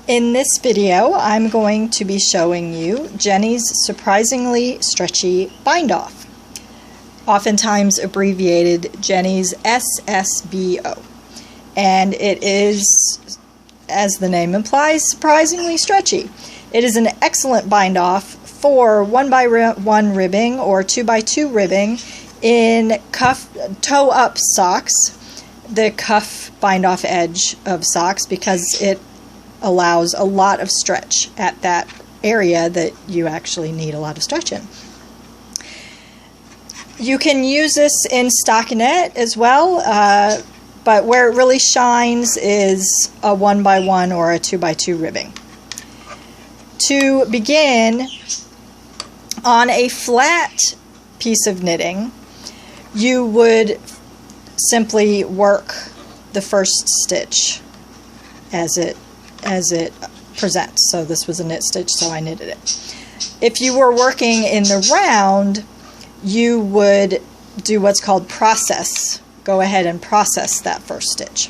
In this video, I'm going to be showing you Jeny's surprisingly stretchy bind-off, oftentimes abbreviated Jeny's SSBO. And it is, as the name implies, surprisingly stretchy. It is an excellent bind-off for 1x1 ribbing or 2x2 ribbing in toe-up socks, the cuff bind-off edge of socks, because it allows a lot of stretch at that area that you actually need a lot of stretch in. You can use this in stockinette as well, but where it really shines is a 1x1 or a 2x2 ribbing. To begin, on a flat piece of knitting, you would simply work the first stitch as it presents. So this was a knit stitch, so I knitted it. If you were working in the round, you would do what's called process. Go ahead and process that first stitch.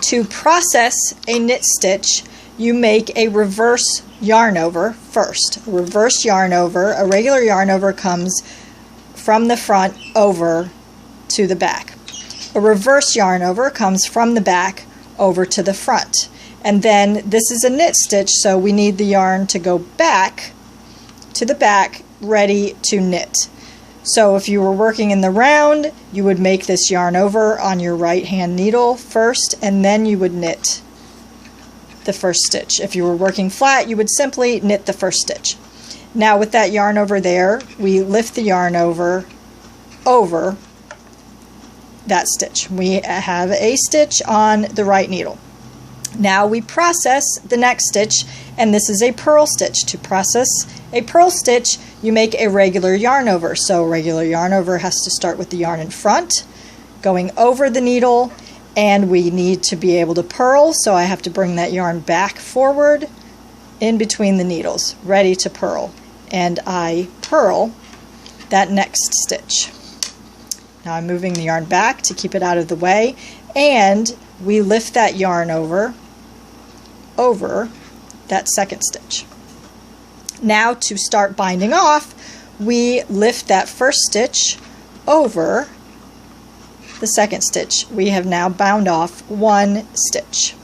To process a knit stitch, you make a reverse yarn over first. A reverse yarn over, a regular yarn over comes from the front over to the back. A reverse yarn over comes from the back over to the front. And then this is a knit stitch, so we need the yarn to go back to the back, ready to knit. So if you were working in the round, you would make this yarn over on your right hand needle first, and then you would knit the first stitch. If you were working flat, you would simply knit the first stitch. Now with that yarn over there, we lift the yarn over that stitch. We have a stitch on the right needle. Now we process the next stitch, and this is a purl stitch. To process a purl stitch, you make a regular yarn over. So a regular yarn over has to start with the yarn in front, going over the needle, and we need to be able to purl, so I have to bring that yarn back forward in between the needles, ready to purl. And I purl that next stitch. Now I'm moving the yarn back to keep it out of the way, and we lift that yarn over that second stitch. Now to start binding off, we lift that first stitch over the second stitch. We have now bound off one stitch.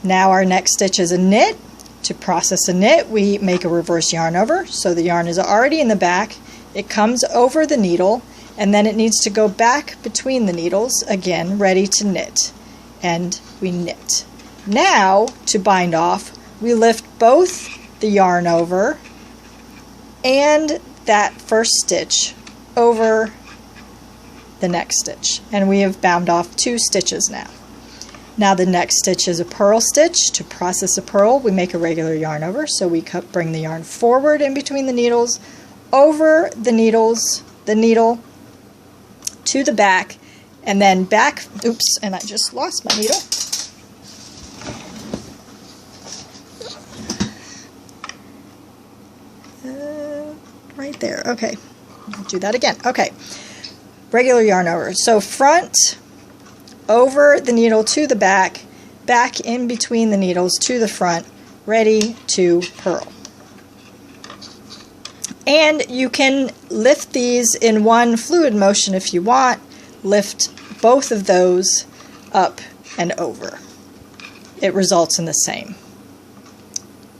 Now our next stitch is a knit. To process a knit, we make a reverse yarn over, so the yarn is already in the back. It comes over the needle, and then it needs to go back between the needles, again, ready to knit. And we knit. Now, to bind off, we lift both the yarn over and that first stitch over the next stitch. And we have bound off two stitches now. Now the next stitch is a purl stitch. To process a purl, we make a regular yarn over, so we bring the yarn forward in between the needles, over the needle to the back, and then back, oops, and I just lost my needle. Right there, okay, I'll do that again. Okay, regular yarn over. So front, over the needle to the back, back in between the needles to the front, ready to purl. And you can lift these in one fluid motion if you want. Lift both of those up and over. It results in the same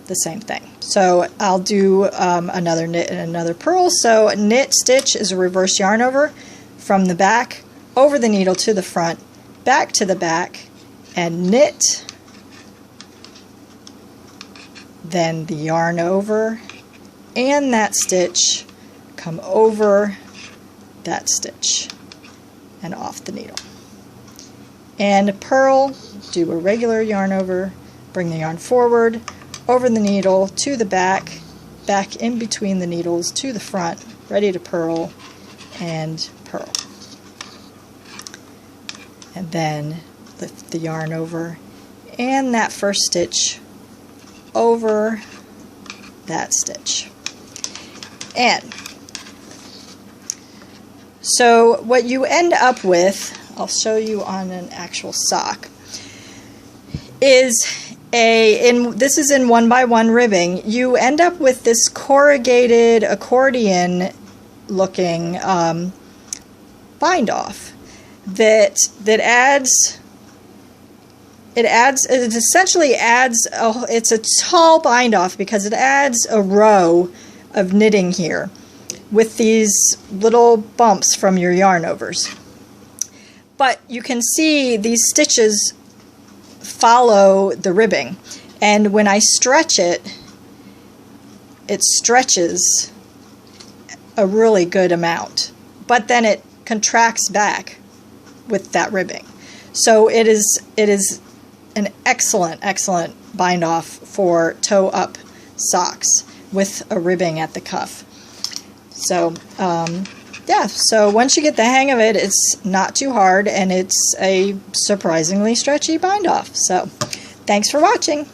thing. So I'll do another knit and another purl. So a knit stitch is a reverse yarn over from the back, over the needle to the front, back to the back, and knit. Then the yarn over and that stitch come over that stitch and off the needle. And purl, do a regular yarn over, bring the yarn forward, over the needle to the back, back in between the needles to the front, ready to purl, and purl. And then lift the yarn over and that first stitch over that stitch. And so what you end up with, I'll show you on an actual sock, is this is in 1x1 ribbing. You end up with this corrugated accordion looking bind off that it essentially adds it's a tall bind off because it adds a row of knitting here with these little bumps from your yarn overs. But you can see these stitches follow the ribbing, and when I stretch it, it stretches a really good amount, but then it contracts back with that ribbing. So it is an excellent bind off for toe up socks with a ribbing at the cuff. So yeah, so once you get the hang of it, it's not too hard, and it's a surprisingly stretchy bind off. So thanks for watching.